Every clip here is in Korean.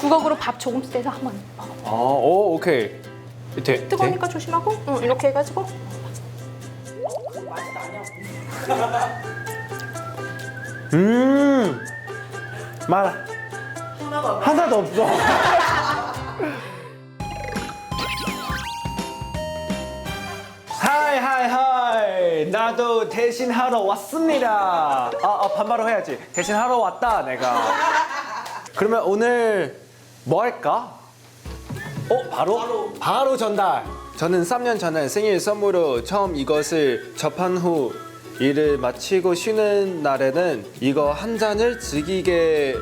부엌으로 밥 조금 떼서 한번 먹어. 오, 오케이. 뜨거우니까 조심하고. 응, 이렇게 해가지고. 말 하나도 없어. 하이. 나도 대신하러 왔습니다. 반말로 해야지. 대신하러 왔다, 내가. 그러면 오늘 뭐 할까? 바로 전달. 저는 3년 전에 생일 선물로 처음 이것을 접한 후 일을 마치고 쉬는 날에는 이거 한 잔을 즐기게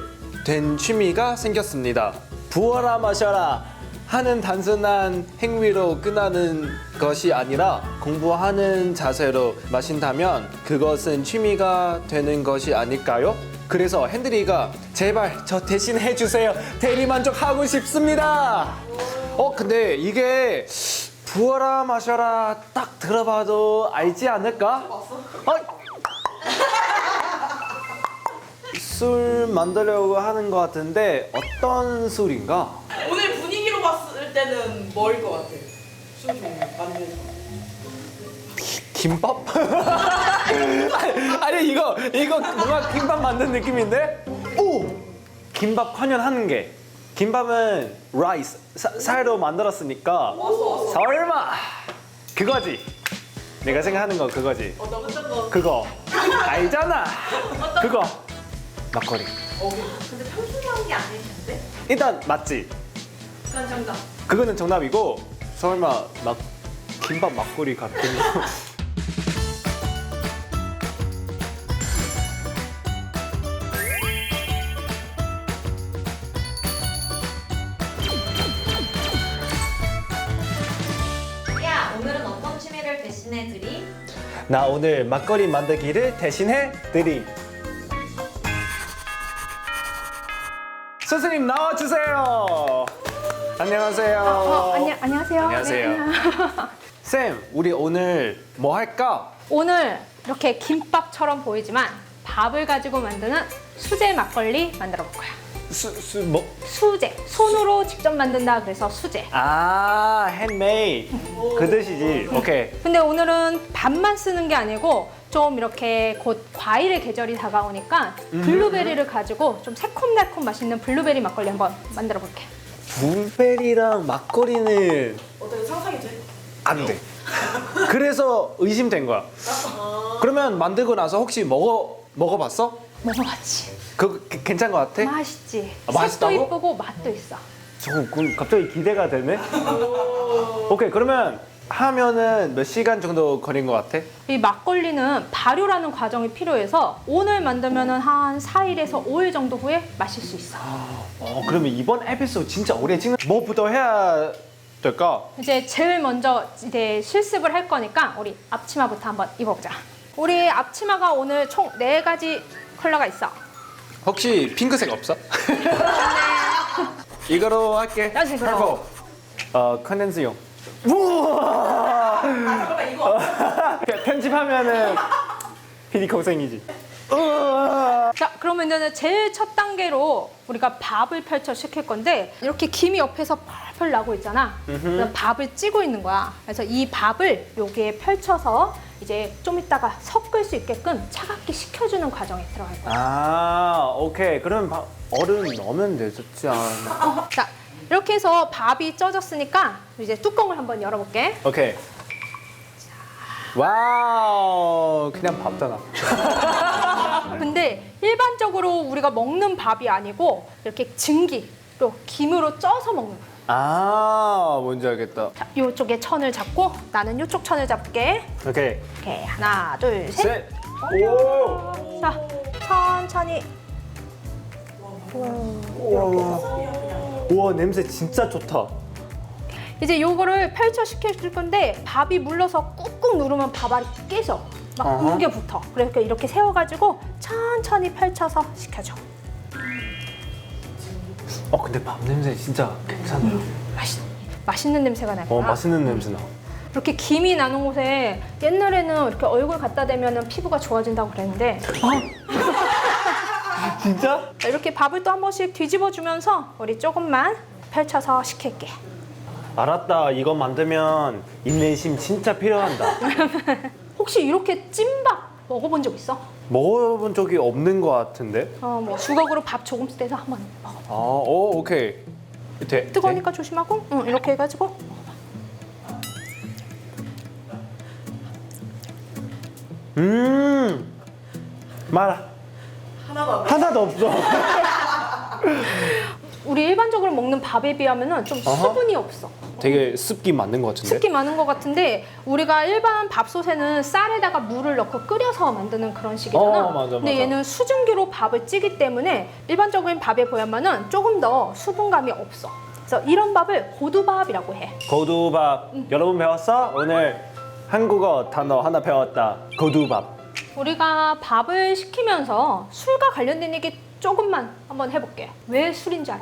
된 취미가 생겼습니다. 부어라 마셔라 하는 단순한 행위로 끝나는 것이 아니라 공부하는 자세로 마신다면 그것은 취미가 되는 것이 아닐까요? 그래서 핸들이가 제발 저 대신 해주세요. 대리만족하고 싶습니다. 근데 이게 부어라 마셔라 딱 들어봐도 알지 않을까? 술 만들려고 하는 것 같은데 어떤 술인가? 오늘 분위기로 봤을 때는 뭐일 것 같아? 술 종류 만드는 김밥? 아니 이거 뭔가 김밥 만든 느낌인데? 오! 김밥 관련하는 게 김밥은 라이스 쌀로 만들었으니까 설마 그거지. 내가 생각하는 거 그거지. 어떤 거? 그거 알잖아. 그거 막걸리. 근데 평소한 게 아니신데? 일단 맞지? 난 정답. 그거는 정답이고 설마 막 김밥 막걸리 같은 거. 야, 오늘은 어떤 취미를 대신해 드리? 나 오늘 막걸리 만들기를 대신해 드림. 선생님 나와주세요. 안녕하세요. 안녕하세요. 안녕하세요. 네. 쌤, 우리 오늘 뭐 할까? 오늘 이렇게 김밥처럼 보이지만 밥을 가지고 만드는 수제 막걸리 만들어 볼 거야. 뭐? 수제. 손으로 직접 만든다 그래서 수제. 핸드메이드. 그 뜻이지. 오케이. 근데 오늘은 밥만 쓰는 게 아니고 좀 이렇게 곧 과일의 계절이 다가오니까 블루베리를 가지고 좀 새콤달콤 맛있는 블루베리 막걸리 한번 만들어 볼게. 블루베리랑 막걸리는 어떻게 상상이 돼? 안 돼. 그래서 의심된 거야. 그러면 만들고 나서 혹시 먹어봤어? 먹어봤지. 괜찮은 것 같아? 맛있지. 맛있다고? 색도 이쁘고 맛도 있어. 갑자기 기대가 되네. 오케이, 그러면 하면은 몇 시간 정도 걸린 것 같아? 이 막걸리는 발효라는 과정이 필요해서 오늘 만들면은 한 4일에서 5일 정도 후에 마실 수 있어. 그러면 이번 에피소드 진짜 오래 찍는 뭐부터 해야 될까? 이제 제일 먼저 이제 실습을 할 거니까 우리 앞치마부터 한번 입어보자. 우리 앞치마가 오늘 총 4가지 컬러가 있어. 혹시 핑크색 없어? 이거로 할게. 야색으로. 컨덴스용. 우와! 잠깐만 이거. 편집하면은 PD 고생이지. 우와! 자, 그러면 이제 제일 첫 단계로 우리가 밥을 펼쳐 시킬 건데 이렇게 김이 옆에서 펄펄 나고 있잖아. 그럼 밥을 찌고 있는 거야. 그래서 이 밥을 여기에 펼쳐서 이제 좀 이따가 섞을 수 있게끔 차갑게 식혀주는 과정에 들어갈 거야. 오케이. 그럼 얼음 넣으면 되지 않나? 자, 이렇게 해서 밥이 쪄졌으니까 이제 뚜껑을 한번 열어볼게. 오케이. 와우, 그냥 밥잖아. 근데 일반적으로 우리가 먹는 밥이 아니고 이렇게 증기로 김으로 쪄서 먹는 거야. 뭔지 알겠다. 자, 이쪽에 천을 잡고 나는 이쪽 천을 잡게. 오케이. 오케이, 하나, 둘, 셋. 셋. 오. 자, 천천히. 우와, 냄새 진짜 좋다. 이제 요거를 펼쳐시켜줄 건데 밥이 물러서 꾹꾹 누르면 밥알이 깨져. 막 뭉개 붙어. 그러니까 이렇게 세워가지고 천천히 펼쳐서 식혀줘. 근데 밥 냄새 진짜 괜찮아. 맛있는 냄새가 날 거야. 맛있는 냄새 나. 이렇게 김이 나는 곳에 옛날에는 이렇게 얼굴 갖다 대면 피부가 좋아진다고 그랬는데 진짜? 자, 이렇게 밥을 또 한 번씩 뒤집어주면서 우리 조금만 펼쳐서 식힐게. 알았다. 이거 만들면 인내심 진짜 필요한다. 혹시 이렇게 찐밥 먹어본 적 있어? 먹어본 적이 없는 것 같은데? 뭐 주걱으로 밥 조금 떼서 한번 먹어. 아, 오, 오케이. 뜨거우니까 조심하고, 이렇게 해가지고. 말아. 하나만. 하나도 없어. 우리 일반적으로 먹는 밥에 비하면은 좀 어허. 수분이 없어. 되게 습기 많는 것 같은데? 습기 많은 것 같은데 우리가 일반 밥솥에는 쌀에다가 물을 넣고 끓여서 만드는 그런 식이잖아. 맞아, 근데 맞아. 얘는 수증기로 밥을 찌기 때문에 일반적인 밥에 비하면은 조금 더 수분감이 없어. 그래서 이런 밥을 고두밥이라고 해. 고두밥. 여러분 배웠어? 오늘 한국어 단어 하나 배웠다. 고두밥. 우리가 밥을 시키면서 술과 관련된 얘기 조금만 한번 해볼게. 왜 술인지 알아?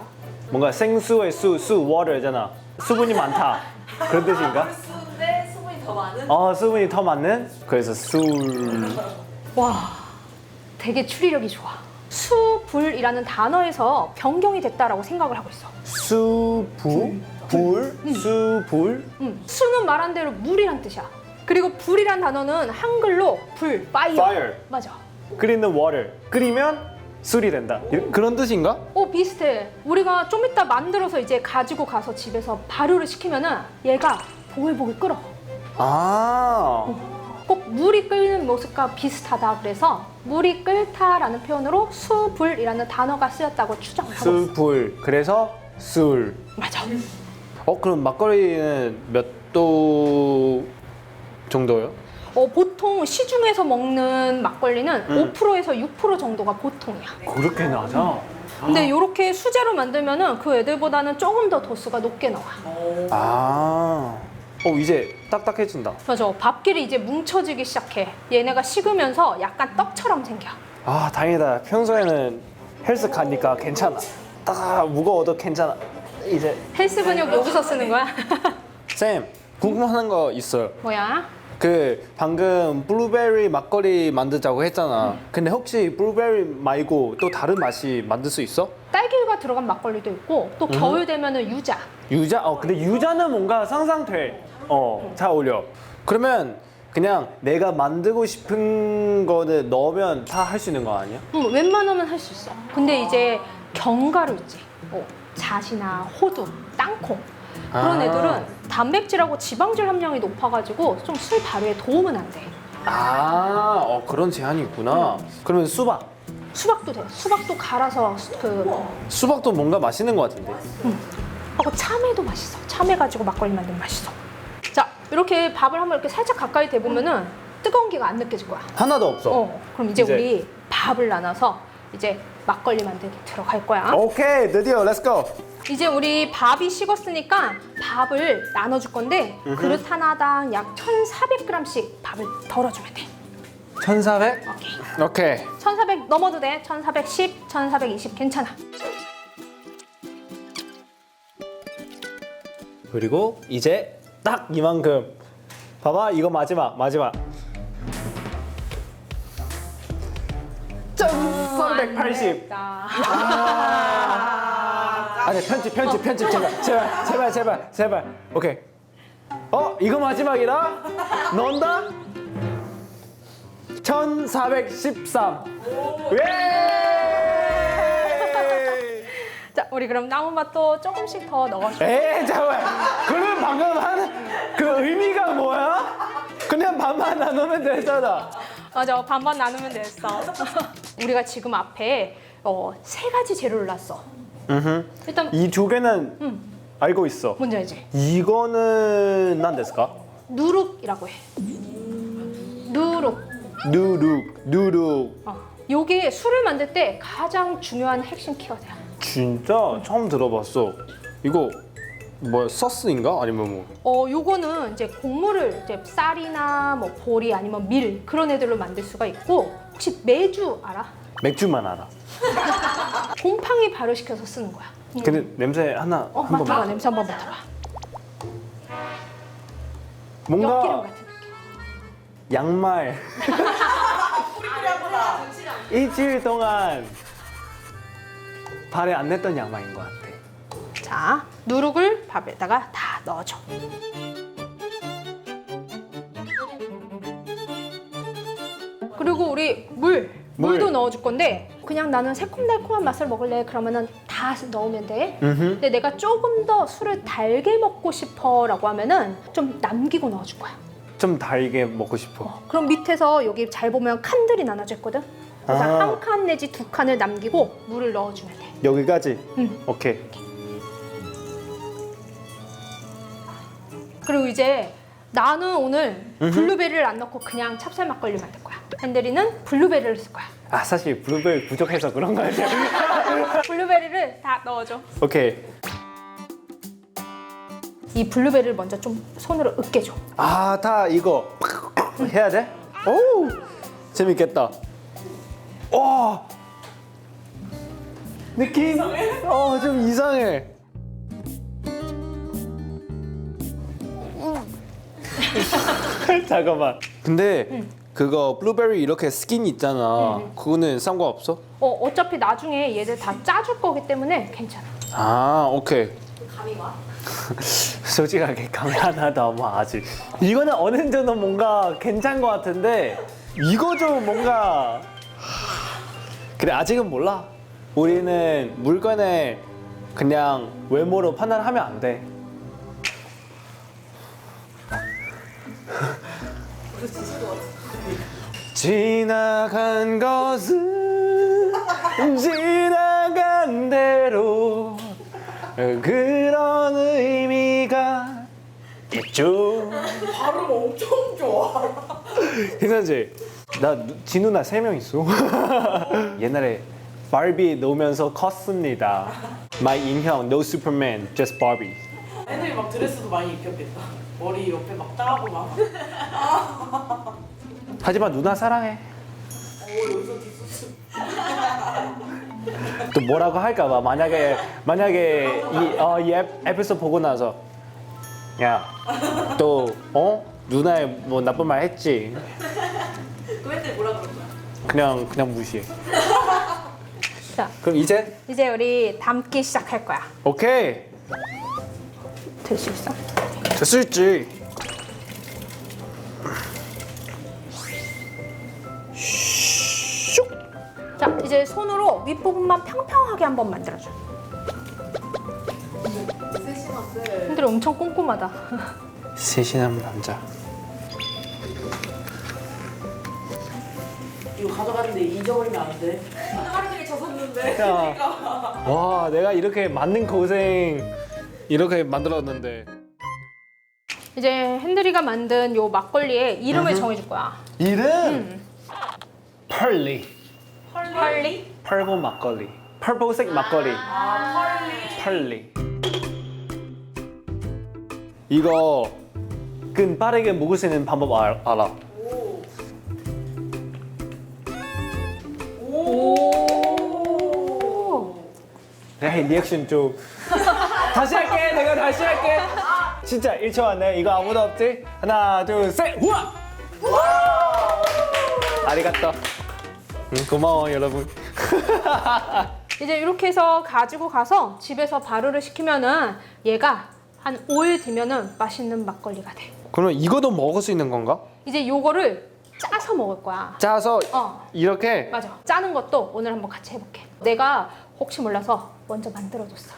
뭔가 생수의 수, water잖아. 수분이 많다. 그런 뜻인가? 수인데 수분이 더 많은. 수분이 더 많은? 그래서 술. 와, 되게 추리력이 좋아. 수불이라는 단어에서 변경이 됐다라고 생각을 하고 있어. 수부? 불? 수불? 수는 말한 대로 물이란 뜻이야. 그리고 불이란 단어는 한글로 불, fire. Fire. 맞아. 끓이는 water. 끓이면 술이 된다. 그런 뜻인가? 비슷해. 우리가 좀 이따 만들어서 이제 가지고 가서 집에서 발효를 시키면은 얘가 보글보글 끓어. 아. 꼭 물이 끓는 모습과 비슷하다 그래서 물이 끓다라는 표현으로 수불이라는 단어가 쓰였다고 추정을 하고 있어. 수불. 그래서 술. 맞아. 그럼 막걸리는 몇 도 정도요? 보통 시중에서 먹는 막걸리는 5%에서 6% 정도가 보통이야. 그렇게 나죠? 근데 이렇게 수제로 만들면은 그 애들보다는 조금 더 도수가 높게 나와. 이제 딱딱해진다. 맞아. 밥끼리 이제 뭉쳐지기 시작해. 얘네가 식으면서 약간 떡처럼 생겨. 다행이다. 평소에는 헬스 가니까 괜찮아. 딱 무거워도 괜찮아. 이제 헬스 근육 여기서 쓰는 거야? 쌤, 궁금한 거 있어요. 뭐야? 방금 블루베리 막걸리 만들자고 했잖아. 근데 혹시 블루베리 말고 또 다른 맛이 만들 수 있어? 딸기가 들어간 막걸리도 있고 또 겨울 되면은 유자. 유자? 근데 유자는 뭔가 상상돼. 잘 어울려. 그러면 그냥 내가 만들고 싶은 거는 넣으면 다 할 수 있는 거 아니야? 웬만하면 할 수 있어. 근데 이제 견과류 있지. 잣이나 호두, 땅콩. 그런 애들은 단백질하고 지방질 함량이 높아가지고 좀 술 발효에 도움은 안 돼. 그런 제한이 있구나. 그러면 수박. 수박도 돼. 수박도 갈아서 수박도 뭔가 맛있는 것 같은데. 하고 참외도 맛있어. 참외 가지고 막걸리 만들면 맛있어. 자, 이렇게 밥을 한번 이렇게 살짝 가까이 대보면은 뜨거운 기가 안 느껴질 거야. 하나도 없어. 그럼 이제 우리 밥을 나눠서 이제 막걸리 만들기 들어갈 거야. 오케이, 드디어 렛츠고. 이제 우리 밥이 식었으니까 밥을 나눠줄 건데 그릇 하나당 약 1,400g씩 밥을 덜어주면 돼. 1400? 오케이. 1,400 넘어도 돼. 1,410, 1,420 괜찮아. 그리고 이제 딱 이만큼. 봐봐, 이거 마지막. 1,380. 아니, 편집 제발. 오케이. 이거 마지막이다? 넣는다? 1,413. 예! 자, 우리 그럼 남은 맛도 조금씩 더 넣어줘. 잠깐만. 그럼 방금 하는 그 의미가 뭐야? 그냥 반만 나누면 되잖아. 맞아, 반반 나누면 됐어. 우리가 지금 앞에 3가지 재료를 놨어. 일단 이 두 개는 알고 있어. 뭔지 알지? 이거는 난 됐을까? 누룩이라고 해. 누룩. 누룩. 요게 술을 만들 때 가장 중요한 핵심 키워드야. 진짜 처음 들어봤어. 이거 뭐 소스인가? 아니면 뭐? 요거는 이제 곡물을 이제 쌀이나 뭐 보리 아니면 밀 그런 애들로 만들 수가 있고 혹시 매주 알아? 맥주만 알아. 곰팡이 발효시켜서 쓰는 거야. 근데 냄새 하나 한 맡아봐. 번만. 냄새 한번 맡아봐. 뭔가 엿기름 같은 느낌. 양말 뿌리뿌리하구나. 일주일 동안 발에 안 냈던 양말인 것 같아. 자, 누룩을 밥에다가 다 넣어줘. 그리고 우리 물도 넣어줄 건데 그냥 나는 새콤달콤한 맛을 먹을래 그러면은 다 넣으면 돼. 근데 내가 조금 더 술을 달게 먹고 싶어라고 하면은 좀 남기고 넣어줄 거야. 좀 달게 먹고 싶어. 그럼 밑에서 여기 잘 보면 칸들이 나눠져 있거든. 그래서 아. 한 칸 내지 두 칸을 남기고 물을 넣어주면 돼. 여기까지? 응. 오케이. 그리고 이제 나는 오늘 블루베리를 안 넣고 그냥 찹쌀 막걸리 만들 거야. 핸들이는 블루베리를 쓸 거야. 아 사실 블루베리 부족해서 그런 거 같아. 블루베리를 다 넣어줘. 오케이. 이 블루베리를 먼저 좀 손으로 으깨줘. 아 다 이거 해야 돼? 오 재밌겠다. 와 느낌 좀 이상해. 잠깐만. 근데 그거 블루베리 이렇게 스킨 있잖아. 그거는 상관없어? 어차피 나중에 얘들 다 짜줄 거기 때문에 괜찮아. 아 오케이. 감이 와? 솔직하게 감이 하나도 안 와 아직. 이거는 어느 정도 뭔가 괜찮은 것 같은데 이거 좀 뭔가 그래 아직은 몰라. 우리는 물건을 그냥 외모로 판단하면 안 돼. 지나간 것은 지나간 대로 그런 의미가 있죠. 발음 엄청 좋아. 괜찮지? 나 진우나 3명 있어. 옛날에 바비 놓으면서 컸습니다. My 인형 No Superman, just Barbie. 애들이 막 드레스도 많이 입혔겠다. 머리 옆에 막 따고 막. 하지만 누나 사랑해. 여기서 뒷수습. 또 뭐라고 할까봐 만약에 이 에피소드 보고 나서 야 또 누나의 뭐 나쁜 말 했지. 그 애들 뭐라 그럴 거야? 그냥 무시해. 자, 그럼 이제 이제 우리 담기 시작할 거야. 오케이 될 수 있어? 될 수 있지. 자, 이제 손으로 윗부분만 평평하게 한번 만들어줘. 핸들이 엄청 꼼꼼하다. 세신한 남자. 이거 가져갔는데 잊어버리면 안 돼. 하루 종일 젖었는데. 와 내가 이렇게 만든 고생 이렇게 만들었는데 이제 핸들이가 만든 요 막걸리에 이름을 정해줄 거야. 이름 펄리. 펄리? 펄보 막걸리. 펄보색 막걸리. 펄리. 이거 끈 빠르게 먹을 수 있는 방법 알아. 내 리액션 좀 다시 할게. 내가 다시 할게. 진짜 1초 안에 이거 아무도 없지? 하나 둘 셋. 우와. 아리가또. 고마워 여러분. 이제 이렇게 해서 가지고 가서 집에서 발효를 시키면은 얘가 한 5일 뒤면은 맛있는 막걸리가 돼. 그러면 이거도 먹을 수 있는 건가? 이제 요거를 짜서 먹을 거야. 짜서 이렇게. 맞아. 짜는 것도 오늘 한번 같이 해볼게. 내가 혹시 몰라서 먼저 만들어줬어.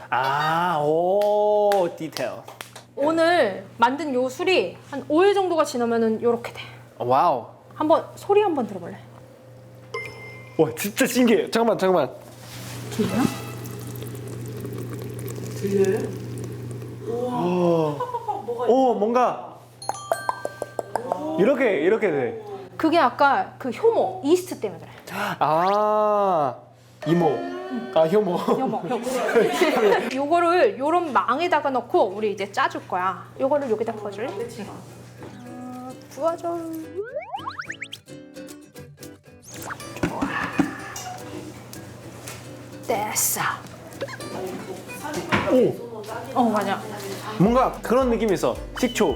오 디테일. 오늘 만든 요 술이 한 5일 정도가 지나면은 요렇게 돼. 와우. 한번 소리 한번 들어볼래? 와 진짜 신기해. 잠깐만. 들리나? 들려요? 오 뭔가 이렇게 돼. 그게 아까 그 효모, 이스트 때문에 그래. 아 이모. 효모. 효모. 요거를 요런 망에다가 넣고 우리 이제 짜줄 거야. 요거를 여기다 부어줄래? 부어줘. 됐어. 맞아. 뭔가 그런 느낌이 있어. 식초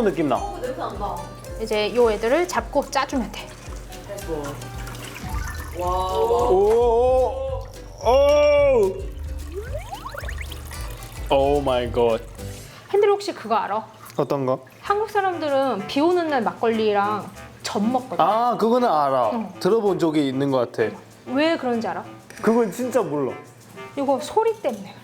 느낌 나. 냄새 난다. 이제 요 애들을 잡고 짜주면 돼. 오. 오 마이 갓. 핸들이 혹시 그거 알아? 어떤 거? 한국 사람들은 비 오는 날 막걸리랑 전 먹거든. 아 그거는 알아. 응. 들어본 적이 있는 것 같아. 왜 그런지 알아? 그건 진짜 몰라. 이거 소리 때문에.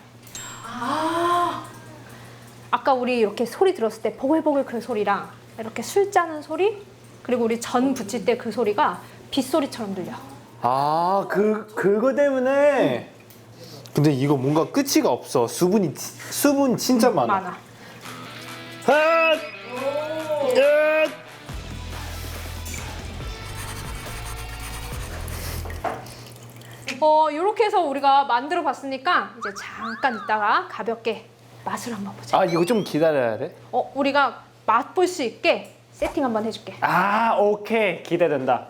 아까 우리 이렇게 소리 들었을 때 보글보글 그 소리랑 이렇게 술 짜는 소리, 그리고 우리 전 부칠 때 그 소리가 빗소리처럼 들려. 아 그거 때문에. 근데 이거 뭔가 끝이가 없어. 수분 진짜 많아. 많아. 핫! 얏! 이렇게 해서 우리가 만들어 봤으니까 이제 잠깐 있다가 가볍게 맛을 한번 보자. 아 이거 좀 기다려야 돼? 우리가 맛볼 수 있게 세팅 한번 해줄게. 아 오케이 기대된다.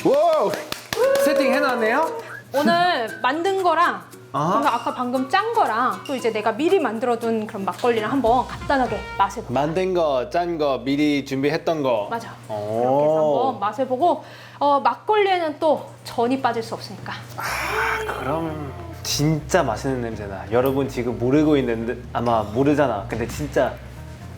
와우 세팅 해놨네요? 오늘 만든 거랑 아. 그리고 아까 방금 짠 거랑 또 이제 내가 미리 만들어둔 그런 막걸리랑 한번 간단하게 맛을 봐. 만든 거, 짠 거, 미리 준비했던 거. 맞아. 오. 이렇게 해서 한번 맛을 보고 막걸리에는 또 전이 빠질 수 없으니까. 그럼 진짜 맛있는 냄새나. 여러분 지금 모르고 있는데 아마 모르잖아. 근데 진짜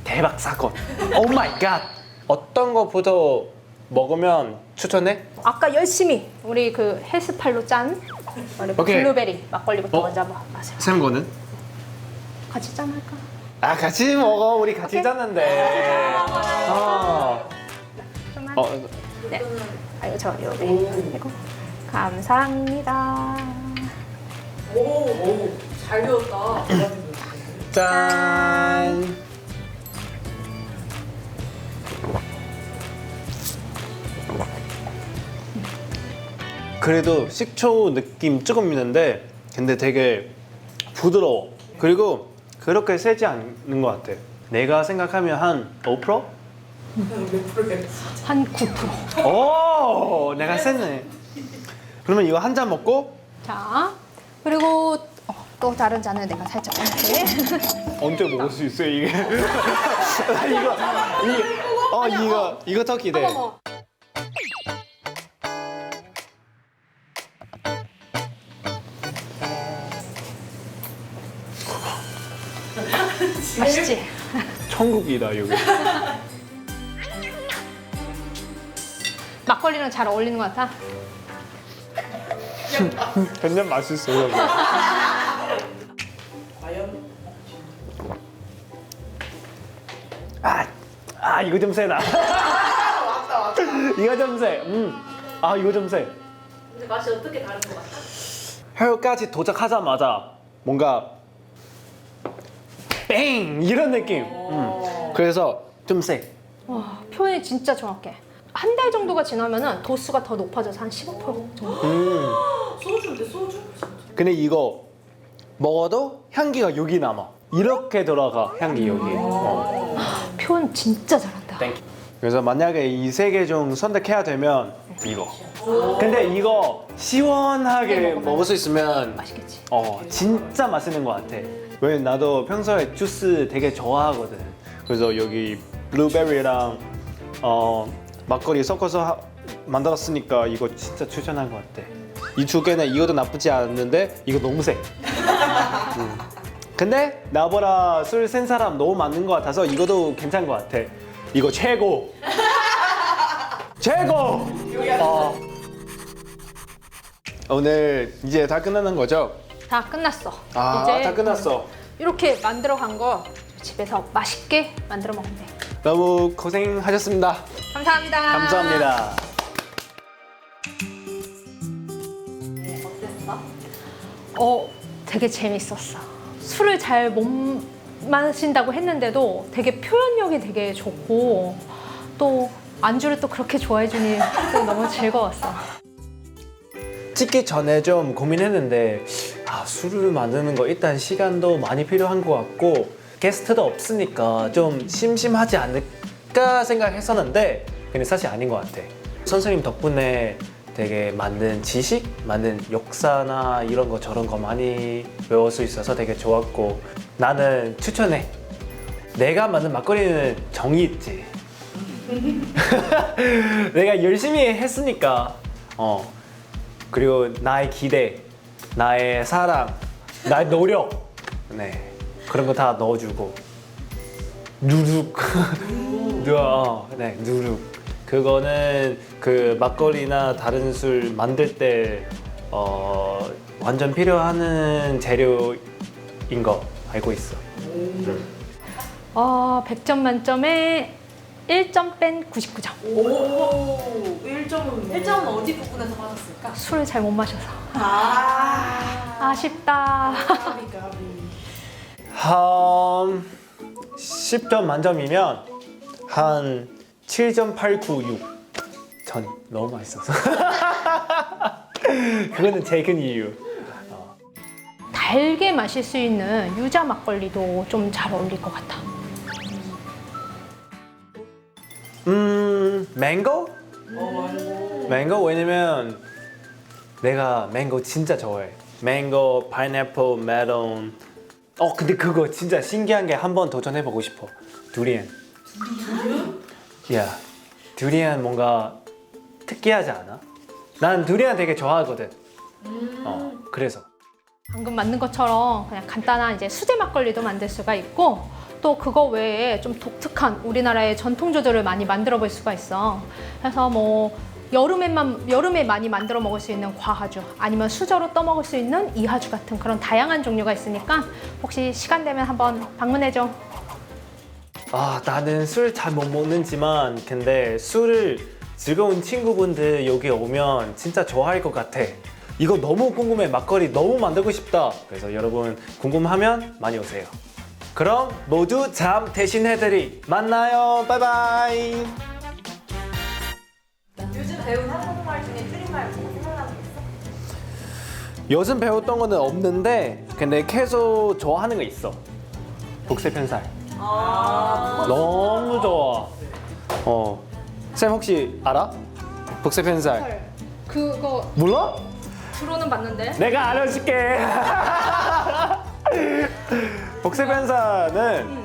대박 사건. 오 마이 갓. 어떤 거부터 먹으면 추천해? 아까 열심히 우리 그 헬스팔로 짠 오케이. 블루베리 막걸리부터 먼저 한번 맛을 샘 거는? 같이 짠할까? 아 같이 먹어. 우리 같이 오케이. 짰는데. 좀만. 네. 아이고 저 여기 그리고 감사합니다. 오, 잘 배웠다. 짠. 그래도 식초 느낌 조금 있는데 근데 되게 부드러워. 그리고 그렇게 세지 않는 것 같아. 내가 생각하면 한 5%? 한 9%. 오, 내가 셌네. 그러면 이거 한 잔 먹고 자, 그리고 또 다른 잔을 내가 살짝 이렇게. 언제 먹을 수 있어요 이게? 이거 더 기대. 어머. 맛있지? 천국이다 여기. 막걸리랑 잘 어울리는 것 같아? 굉장히 맛있어요. 여기. 과연? 이거 좀 세다. 왔다. 이거 좀 세. 이거 좀 세. 근데 맛이 어떻게 다른 것 같아? 혀까지 도착하자마자 뭔가 뺑 이런 느낌. 그래서 좀 세. 와, 표현이 진짜 정확해. 한 달 정도가 지나면은 도수가 더 높아져서 한 15% 정도. 소주인데 소주? 근데 이거 먹어도 향기가 여기 남아. 이렇게 돌아가 향기 여기. 표현 진짜 잘한다. 땡큐. 그래서 만약에 이 세 개 중 선택해야 되면 이거. 근데 이거 시원하게 먹을 수 있으면 맛있겠지? 진짜 맛있는 것 같아. 왜 나도 평소에 주스 되게 좋아하거든. 그래서 여기 블루베리랑 막걸리 섞어서 만들었으니까 이거 진짜 추천한 것 같아. 이 두 개는 이것도 나쁘지 않는데 이거 너무 세. 근데 나보다 술 센 사람 너무 많은 것 같아서 이것도 괜찮은 것 같아. 이거 최고. 최고. 오늘 이제 다 끝나는 거죠? 다 끝났어. 다 끝났어. 이렇게 만들어 간 거 집에서 맛있게 만들어 먹으면 돼. 너무 고생하셨습니다. 감사합니다. 감사합니다. 어땠어? 되게 재밌었어. 술을 잘 못 마신다고 했는데도 되게 표현력이 되게 좋고 또 안주를 또 그렇게 좋아해 주니 또 너무 즐거웠어. 찍기 전에 좀 고민했는데 술을 만드는 거 일단 시간도 많이 필요한 것 같고 게스트도 없으니까 좀 심심하지 않을까 생각했었는데 근데 사실 아닌 것 같아. 선생님 덕분에 되게 만든 지식, 만든 역사나 이런 거 저런 거 많이 배울 수 있어서 되게 좋았고 나는 추천해. 내가 만든 막걸리는 정이 있지. 내가 열심히 했으니까. 그리고 나의 기대, 나의 사랑, 나의 노력, 네 그런 거 다 넣어주고 누룩, 네 누룩. 그거는 그 막걸리나 다른 술 만들 때 완전 필요한 재료인 거 알고 있어. 100점 만점에 1점 뺀 99점. 오, 1점은 1점은 어디 부분에서 받았을까? 술을 잘 못 마셔서. 아쉽다. 까비 까비. 10점 만점이면 한 7.896. 전 너무 맛있어서. 그거는 제일 큰 이유. 달게 마실 수 있는 유자 막걸리도 좀 잘 어울릴 것 같아. 맹고? 말고. 맹고 왜냐면 내가 맹고 진짜 좋아해. 맹고, 파인애플, 멜론. 근데 그거 진짜 신기한 게 한번 도전해보고 싶어. 두리안. 야, 두리안 뭔가 특이하지 않아? 난 두리안 되게 좋아하거든. 그래서. 방금 만든 것처럼 그냥 간단한 이제 수제 막걸리도 만들 수가 있고 또 그거 외에 좀 독특한 우리나라의 전통 주조를 많이 만들어 볼 수가 있어. 그래서 뭐 여름에 많이 만들어 먹을 수 있는 과하주 아니면 수저로 떠 먹을 수 있는 이하주 같은 그런 다양한 종류가 있으니까 혹시 시간 되면 한번 방문해줘. 나는 술 잘 못 먹는지만 근데 술을 즐거운 친구분들 여기 오면 진짜 좋아할 것 같아. 이거 너무 궁금해. 막걸리 너무 만들고 싶다. 그래서 여러분 궁금하면 많이 오세요. 그럼 모두 잠 대신해드리 만나요. 바이바이. 요즘 배운 한국말 중에 줄임말 뭐 생각나는 거 있어? 요즘 배웠던 거는 없는데 근데 계속 좋아하는 거 있어. 복세편살. 너무 좋아. 쌤 혹시 알아? 복세편살. 그거 몰라? 들어는 봤는데. 내가 알려줄게. 복세편사는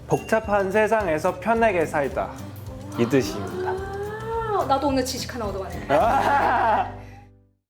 복잡한 세상에서 편하게 살다 이 뜻입니다. 나도 오늘 지식 하나 얻어가네.